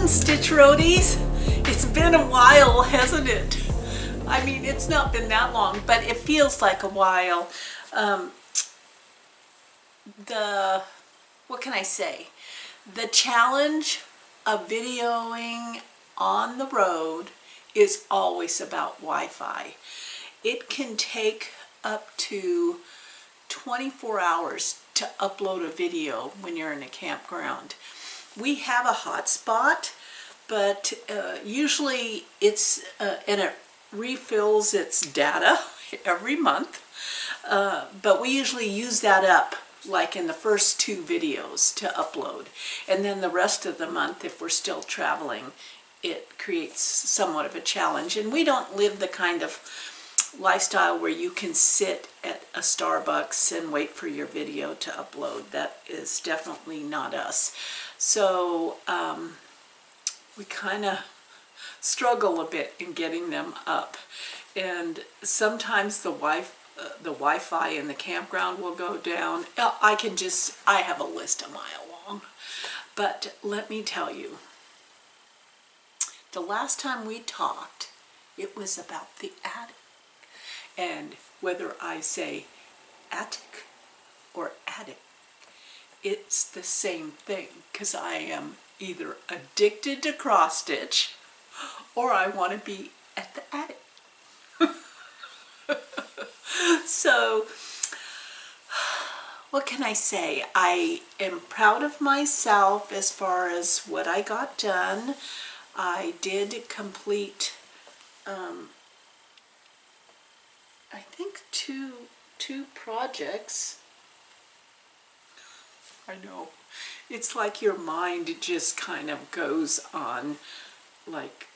morning, Stitch Roadies. It's been a while, hasn't it? I mean, it's not been that long, but it feels like a while. What can I say? The challenge of videoing on the road is always about Wi-Fi. It can take up to 24 hours to upload a video when you're in a campground. We have a hotspot, but usually it's and it refills its data every month, but we usually use that up like in the first 2 videos to upload, and then the rest of the month, if we're still traveling, it creates somewhat of a challenge. And we don't live the kind of lifestyle where you can sit at a Starbucks and wait for your video to upload. That is definitely not us. So we kind of struggle a bit in getting them up, and sometimes the Wi-Fi in the campground will go down. I have a list a mile long, but let me tell you, the last time we talked, it was about the attic. And whether I say attic or attic, it's the same thing, because I am either addicted to cross stitch or I want to be at the attic. So what can I say? I am proud of myself as far as what I got done. I did complete I think two projects. I know, it's like your mind just kind of goes on like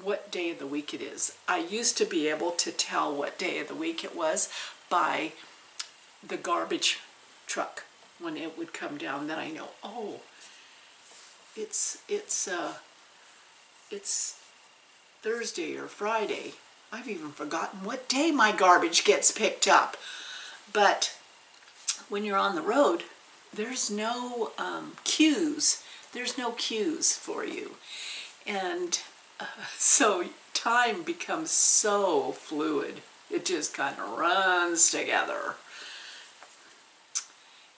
what day of the week it is. I used to be able to tell what day of the week it was by the garbage truck when it would come down. Then I know, oh, it's Thursday or Friday. I've even forgotten what day my garbage gets picked up. But when you're on the road, there's no cues. There's no cues for you. And so time becomes so fluid. It just kind of runs together.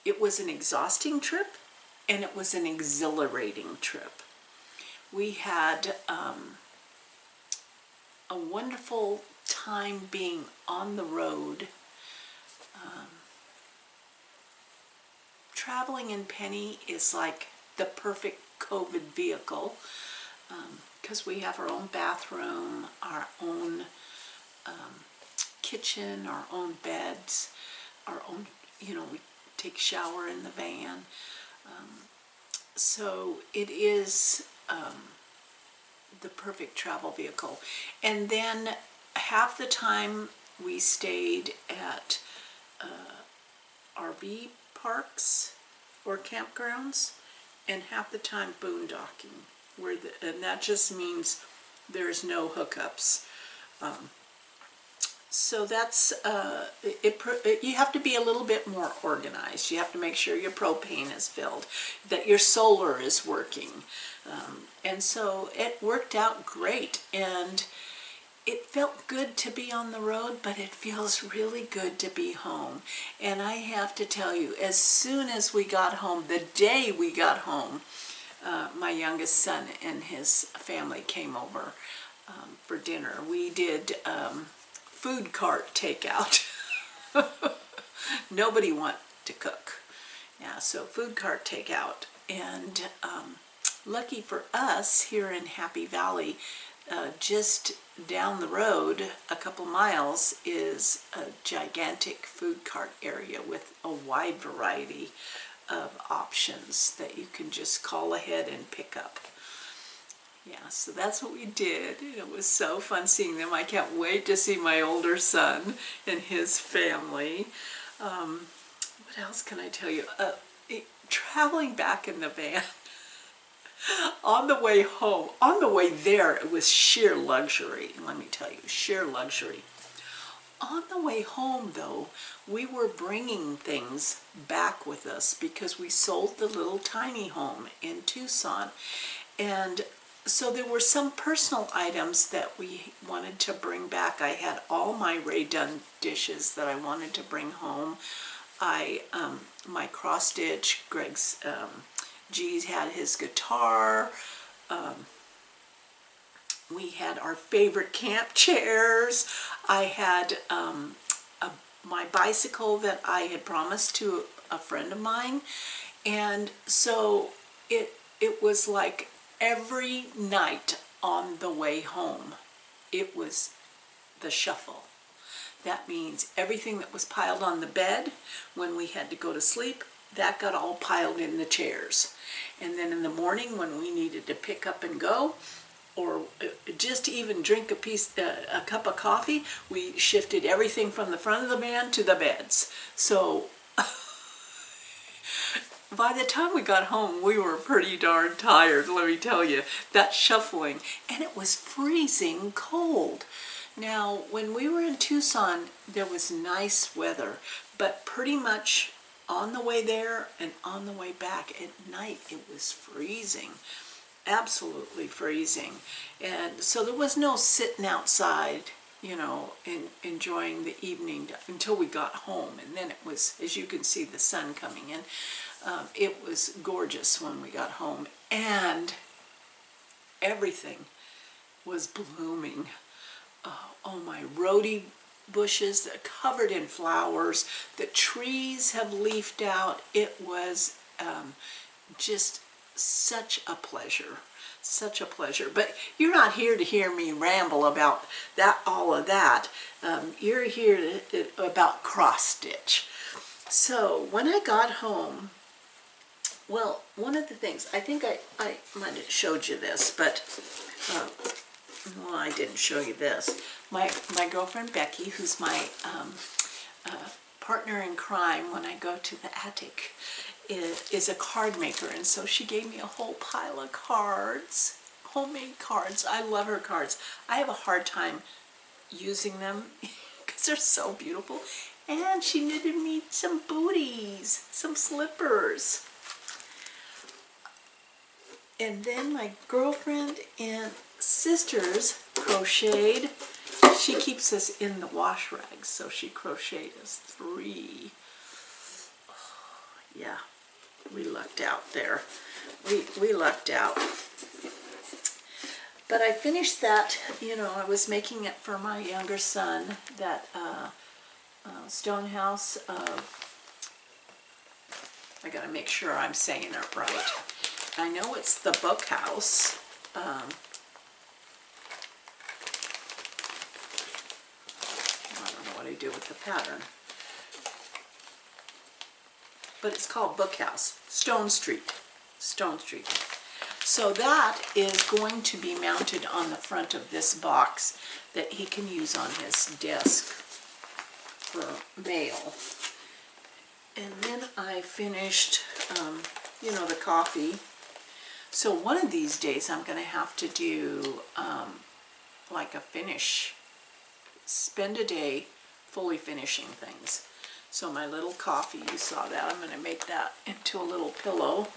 It was an exhausting trip, and it was an exhilarating trip. We had a wonderful time being on the road. Traveling in Penny is like the perfect COVID vehicle, because we have our own bathroom, our own kitchen, our own beds, our own, we take a shower in the van. So it is the perfect travel vehicle. And then half the time we stayed at RV parks or campgrounds, and half the time boondocking, and that just means there's no hookups. So that's you have to be a little bit more organized. You have to make sure your propane is filled, that your solar is working, and so it worked out great. And it felt good to be on the road, but it feels really good to be home. And I have to tell you, as soon as we got home, the day we got home, my youngest son and his family came over for dinner. We did food cart takeout. Nobody wanted to cook. Yeah, so food cart takeout. And lucky for us, here in Happy Valley, just down the road a couple miles is a gigantic food cart area with a wide variety of options that you can just call ahead and pick up. Yeah, so that's what we did. It was so fun seeing them. I can't wait to see my older son and his family. What else can I tell you? Traveling back in the van, on the way home, on the way there, it was sheer luxury. Let me tell you, sheer luxury. On the way home, though, we were bringing things back with us because we sold the little tiny home in Tucson. And so there were some personal items that we wanted to bring back. I had all my Ray Dunn dishes that I wanted to bring home. My cross stitch, Greg's, G's had his guitar. We had our favorite camp chairs. I had my bicycle that I had promised to a friend of mine. And so it was like every night on the way home, it was the shuffle. That means everything that was piled on the bed when we had to go to sleep, that got all piled in the chairs. And then in the morning when we needed to pick up and go, or just even drink a cup of coffee, we shifted everything from the front of the van to the beds. So by the time we got home, we were pretty darn tired, let me tell you, that shuffling. And it was freezing cold. Now, when we were in Tucson, there was nice weather, but pretty much on the way there and on the way back at night, it was freezing. Absolutely freezing. And so there was no sitting outside, you know, enjoying the evening until we got home. And then it was, as you can see, the sun coming in. It was gorgeous when we got home. And everything was blooming. Oh, my rhodie bushes that are covered in flowers. The trees have leafed out. It was just such a pleasure, such a pleasure. But you're not here to hear me ramble about that, all of that. You're here about cross stitch. So when I got home, well, one of the things, I think I might have showed you this, but well, I didn't show you this. My girlfriend Becky, who's my partner in crime when I go to the attic, is a card maker, and so she gave me a whole pile of cards, homemade cards. I love her cards. I have a hard time using them because they're so beautiful. And she knitted me some booties, some slippers. And then my girlfriend and sisters crocheted. She keeps us in the wash rags, so she crocheted us 3. Oh, yeah, we lucked out there. We lucked out. But I finished that, you know, I was making it for my younger son, that stone house. I gotta make sure I'm saying it right. I know it's the book house. I don't know what I do with the pattern. But it's called Book House, Stone Street. Stone Street. So that is going to be mounted on the front of this box that he can use on his desk for mail. And then I finished, you know, the coffee. So one of these days I'm going to have to do like a finish, spend a day fully finishing things. So my little coffee, you saw that, I'm going to make that into a little pillow.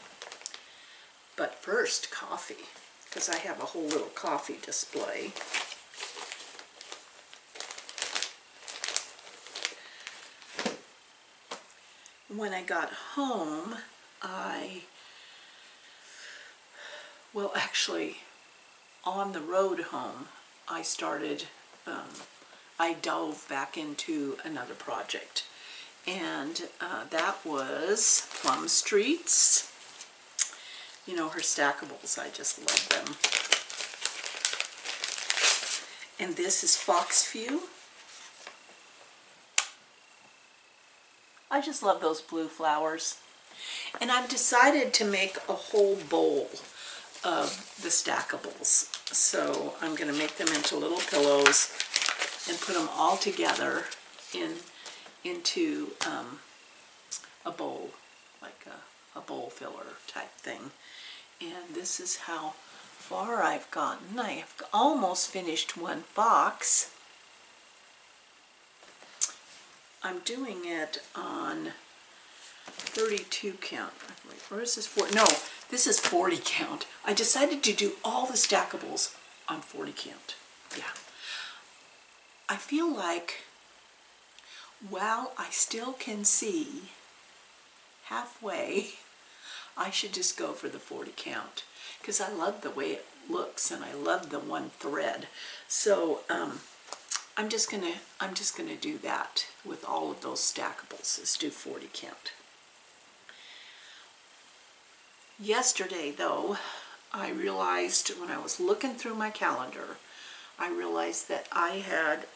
But first, coffee, because I have a whole little coffee display. When I got home, well, actually, on the road home, I started, I dove back into another project. And that was Plum Streets. You know, her stackables, I just love them. And this is Foxview. I just love those blue flowers. And I've decided to make a whole bowl of the stackables. So I'm going to make them into little pillows and put them all together into a bowl, like a bowl filler type thing. And this is how far I've gotten. I have almost finished one box. I'm doing it on 32 count. Wait, where is this 40? No, this is 40 count. I decided to do all the stackables on 40 count. Yeah. I feel like while I still can see halfway, I should just go for the 40 count because I love the way it looks and I love the one thread. So I'm just gonna do that with all of those stackables. Is do 40 count. Yesterday, though, I realized when I was looking through my calendar, I realized that I had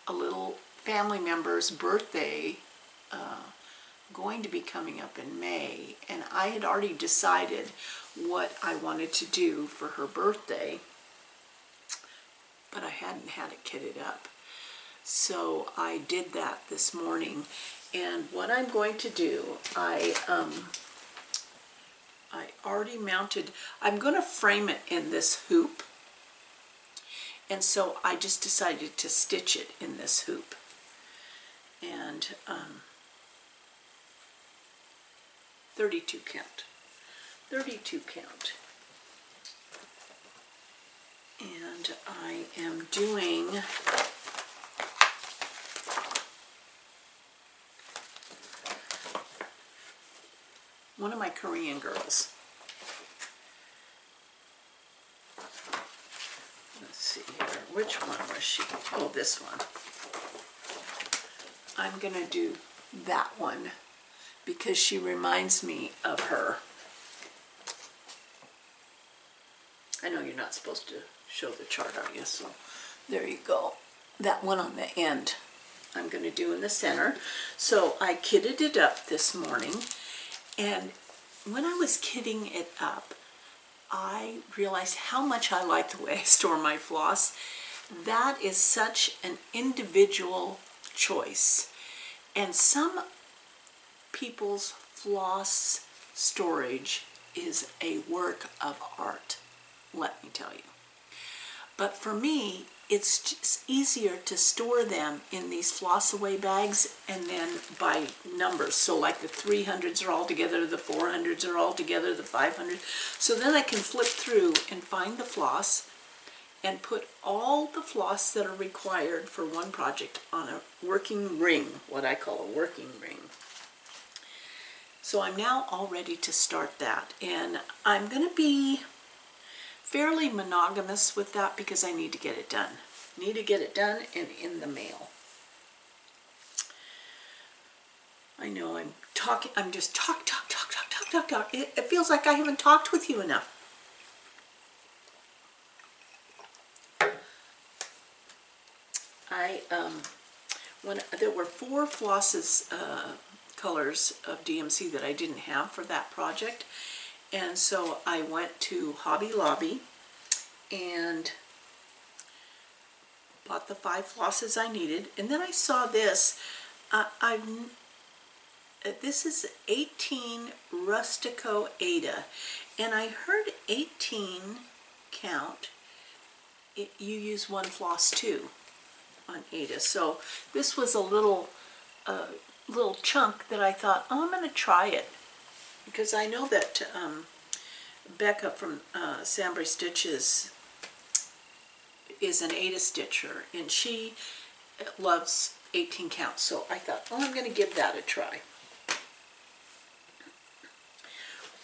a little family member's birthday going to be coming up in May, and I had already decided what I wanted to do for her birthday, but I hadn't had it kitted up. So I did that this morning, and what I'm going to do, I already mounted, I'm going to frame it in this hoop, and so I just decided to stitch it in this hoop. And 32 count. 32 count. And I am doing one of my Korean girls. Let's see here. Which one was she? Oh, this one. I'm going to do that one because she reminds me of her. I know you're not supposed to show the chart, are you? So there you go. That one on the end I'm going to do in the center. So I kitted it up this morning, and when I was kitting it up, I realized how much I like the way I store my floss. That is such an individual choice. And some people's floss storage is a work of art, let me tell you. But for me, it's just easier to store them in these floss away bags and then by numbers. So like the 300s are all together, the 400s are all together, the 500s. So then I can flip through and find the floss and put all the floss that are required for one project on a working ring, what I call a working ring. So I'm now all ready to start that, and I'm going to be fairly monogamous with that because I need to get it done. Need to get it done and in the mail. I know I'm talking, I'm just talk. It feels like I haven't talked with you enough. When there were 4 flosses, colors of DMC that I didn't have for that project, and so I went to Hobby Lobby and bought the 5 flosses I needed, and then I saw this. This is 18 Rustico Ada, and I heard 18 count. You use 1 floss too on Ada, so this was a little chunk that I thought, oh, I'm going to try it, because I know that Becca from Sambrie Stitches is an Ada stitcher, and she loves 18 count, so I thought, oh, I'm going to give that a try.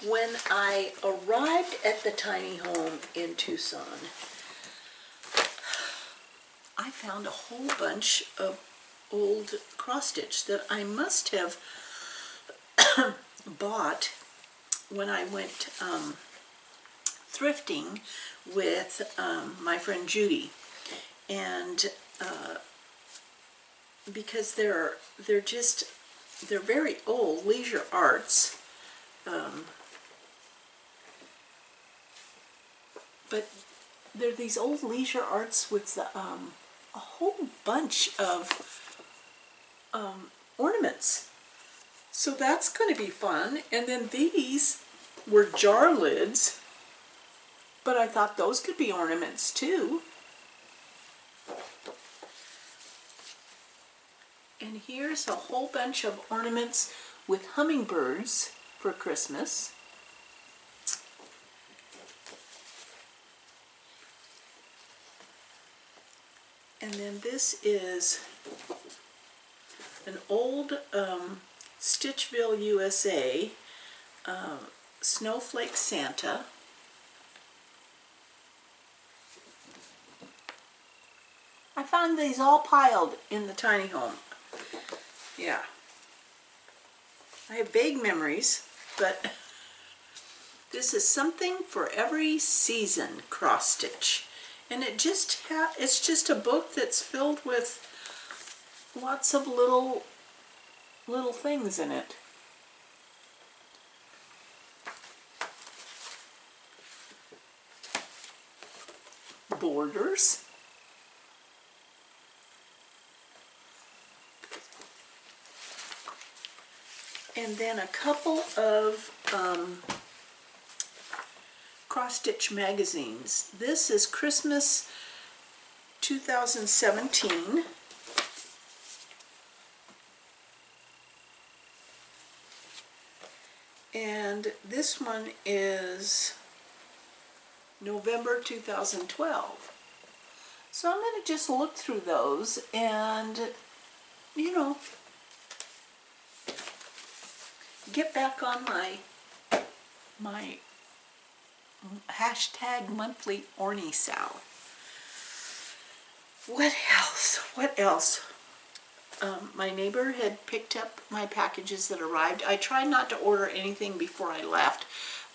When I arrived at the tiny home in Tucson, I found a whole bunch of old cross stitch that I must have bought when I went thrifting with my friend Judy, and because they're very old leisure arts, but they're these old leisure arts with a whole bunch of ornaments. So that's going to be fun. And then these were jar lids, but I thought those could be ornaments too. And here's a whole bunch of ornaments with hummingbirds for Christmas. And then this is an old Stitchville, USA snowflake Santa. I found these all piled in the tiny home. Yeah. I have vague memories, but this is something for every season cross stitch. And it's just a book that's filled with lots of little things in it. Borders. And then a couple of cross-stitch magazines. This is Christmas 2017. And this one is November 2012. So I'm going to just look through those and, you know, get back on my hashtag monthly Orny Sow. What else? What else? My neighbor had picked up my packages that arrived. I tried not to order anything before I left,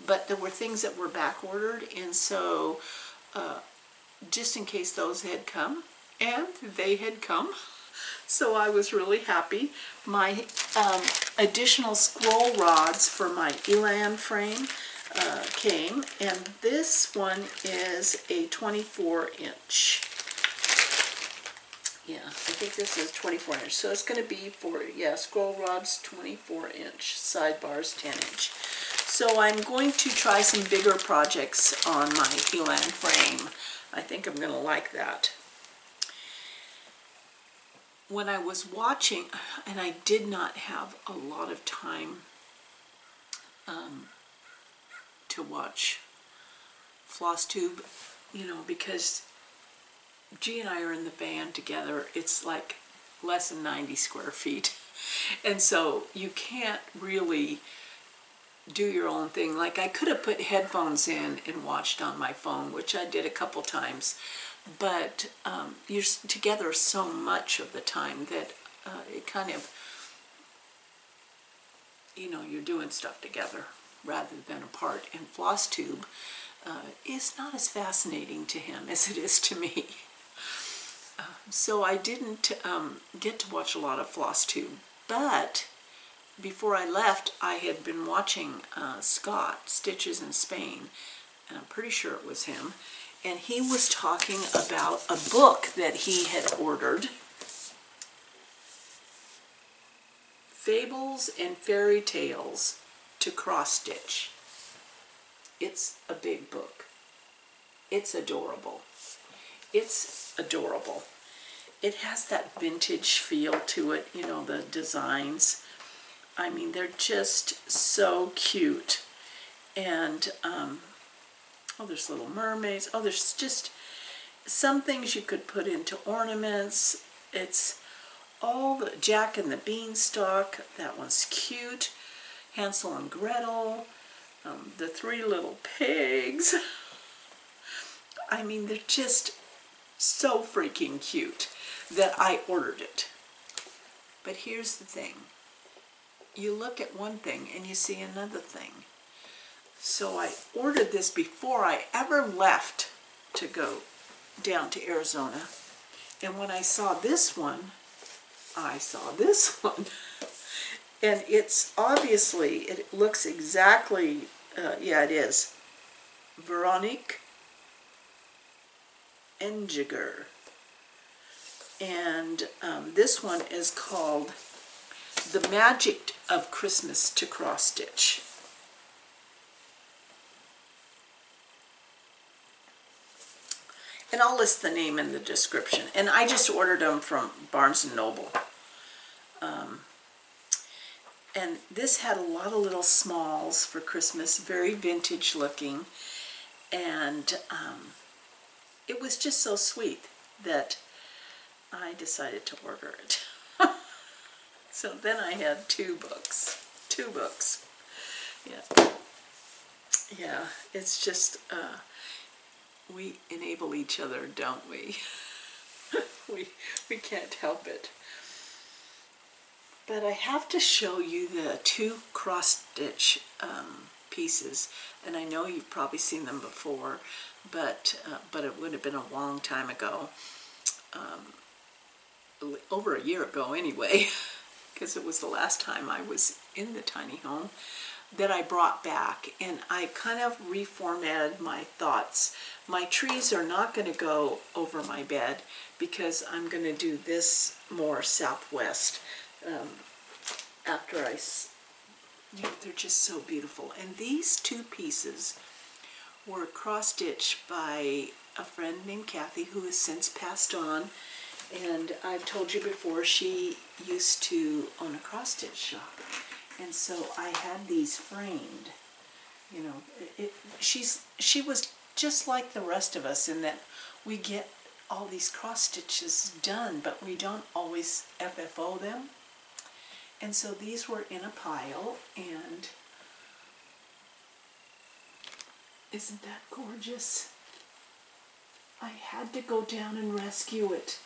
but there were things that were back ordered, and so just in case those had come, and they had come, so I was really happy. My additional scroll rods for my elan frame came, and this one is a 24-inch. Yeah, I think this is 24 inch. So it's going to be for, yeah, scroll rods 24 inch, sidebars 10 inch. So I'm going to try some bigger projects on my elan frame. I think I'm going to like that. When I was watching, and I did not have a lot of time to watch Flosstube, you know, because G and I are in the van together. It's like less than 90 square feet. And so you can't really do your own thing. Like I could have put headphones in and watched on my phone, which I did a couple times. But you're together so much of the time that it kind of, you know, you're doing stuff together rather than apart. And Flosstube is not as fascinating to him as it is to me. So I didn't get to watch a lot of Flosstube, but before I left, I had been watching Scott, Stitches in Spain, and I'm pretty sure it was him, and he was talking about a book that he had ordered, Fables and Fairy Tales to Cross Stitch. It's a big book. It's adorable. It's adorable. It has that vintage feel to it, you know, the designs. I mean, they're just so cute. And, oh, there's little mermaids. Oh, there's just some things you could put into ornaments. It's all the Jack and the Beanstalk. That one's cute. Hansel and Gretel. The Three Little Pigs. I mean, they're just so freaking cute that I ordered it. But here's the thing. You look at one thing and you see another thing. So I ordered this before I ever left to go down to Arizona. And when I saw this one, I saw this one. And it's obviously, it looks exactly, yeah, it is. Veronique Engiger. And this one is called The Magic of Christmas to Cross Stitch. And I'll list the name in the description. And I just ordered them from Barnes & Noble. And this had a lot of little smalls for Christmas, very vintage looking. And it was just so sweet that I decided to order it. So then I had two books. Yeah. Yeah, it's just, we enable each other, don't we? we can't help it. But I have to show you the two cross-stitch pieces, and I know you've probably seen them before, but it would have been a long time ago, over a year ago anyway, because it was the last time I was in the tiny home that I brought back, and I kind of reformatted my thoughts. My trees are not going to go over my bed because I'm going to do this more southwest after they're just so beautiful. And these two pieces were cross-stitched by a friend named Kathy, who has since passed on. And I've told you before, she used to own a cross-stitch shop. And so I had these framed. You know, she was just like the rest of us in that we get all these cross stitches done, but we don't always FFO them. And so these were in a pile, and isn't that gorgeous? I had to go down and rescue it.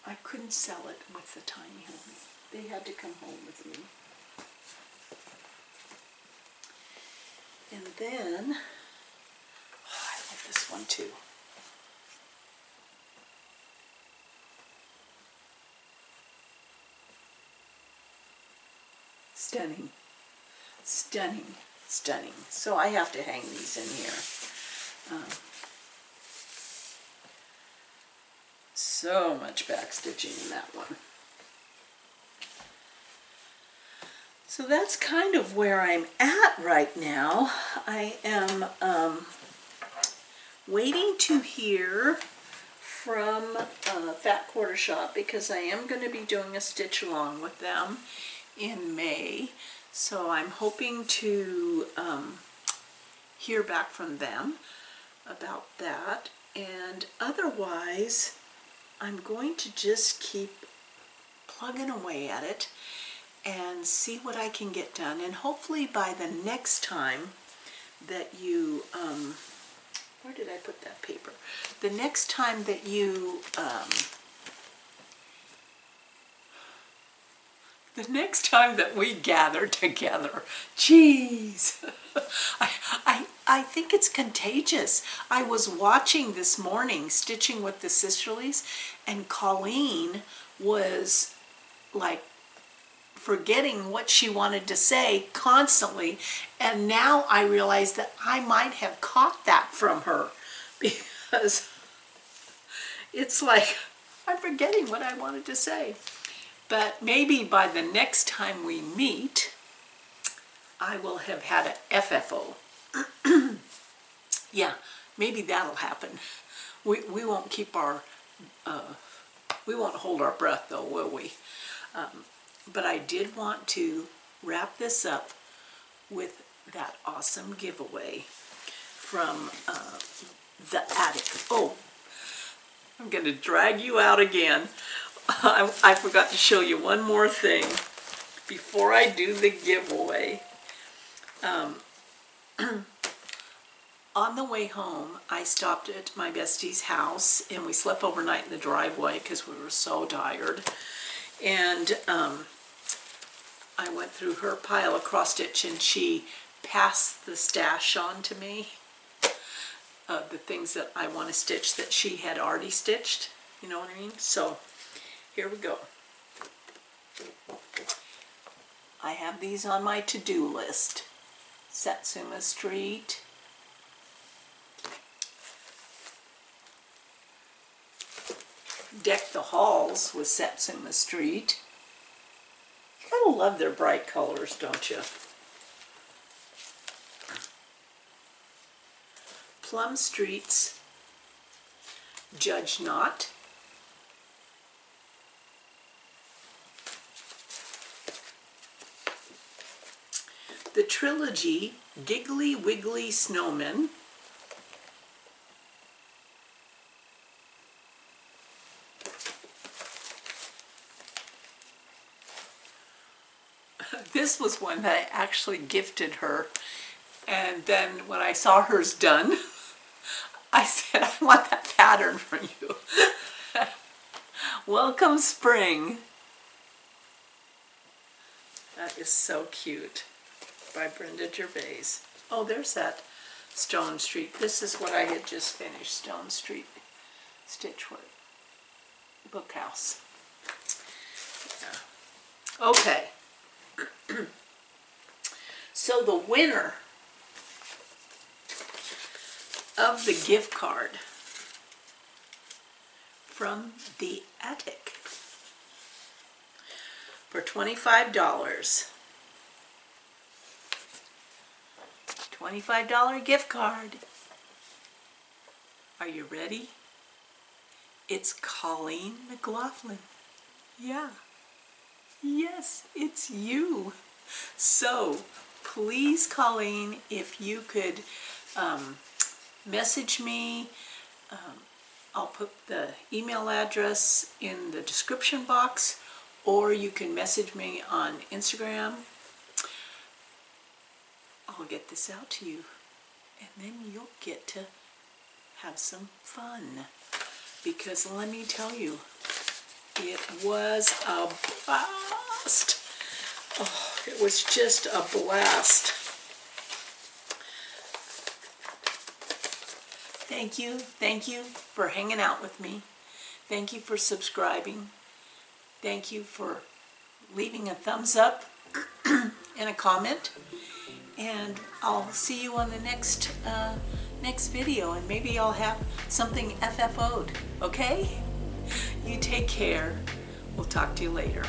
I couldn't sell it with the tiny home. They had to come home with me. And then, oh, I love this one too. Stunning, stunning, stunning. So I have to hang these in here. So much backstitching in that one. So that's kind of where I'm at right now. I am waiting to hear from Fat Quarter Shop because I am going to be doing a stitch along with them in May. So I'm hoping to hear back from them about that. And otherwise, I'm going to just keep plugging away at it and see what I can get done. And hopefully by the next time that you, where did I put that paper? The next time that you, the next time that we gather together, geez, I think it's contagious. I was watching this morning Stitching with the Sisterlies, and Colleen was like forgetting what she wanted to say constantly, and now I realize that I might have caught that from her because it's like I'm forgetting what I wanted to say. But maybe by the next time we meet, I will have had an FFO. Yeah, maybe that'll happen. We won't keep our, we won't hold our breath though, will we? But I did want to wrap this up with that awesome giveaway from the attic. Oh, I'm going to drag you out again. I forgot to show you one more thing before I do the giveaway. On the way home, I stopped at my bestie's house, and we slept overnight in the driveway because we were so tired. And I went through her pile of cross-stitch, and she passed the stash on to me of the things that I want to stitch that she had already stitched. You know what I mean? So here we go. I have these on my to-do list. Satsuma Street. Deck the halls with Satsuma Street. You gotta love their bright colors, don't you? Plum Streets, Judge Not. trilogy Giggly Wiggly Snowman. This was one that I actually gifted her, and then when I saw hers done, I said, I want that pattern from you. Welcome Spring. That is so cute. By Brenda Gervais. Oh, there's that Stone Street. This is what I had just finished, Stone Street Stitchwork Bookhouse. Yeah. Okay. So the winner of the gift card from the attic for $25. $25 gift card. Are you ready? It's Colleen McLaughlin. Yeah. Yes, it's you. So, please, Colleen, if you could message me. I'll put the email address in the description box, or you can message me on Instagram. I'll get this out to you, and then you'll get to have some fun, because let me tell you, it was a blast. Oh, it was just a blast. Thank you for hanging out with me. Thank you for subscribing. Thank you for leaving a thumbs up and a comment. And I'll see you on the next video, and maybe I'll have something FFO'd, okay? You take care. We'll talk to you later.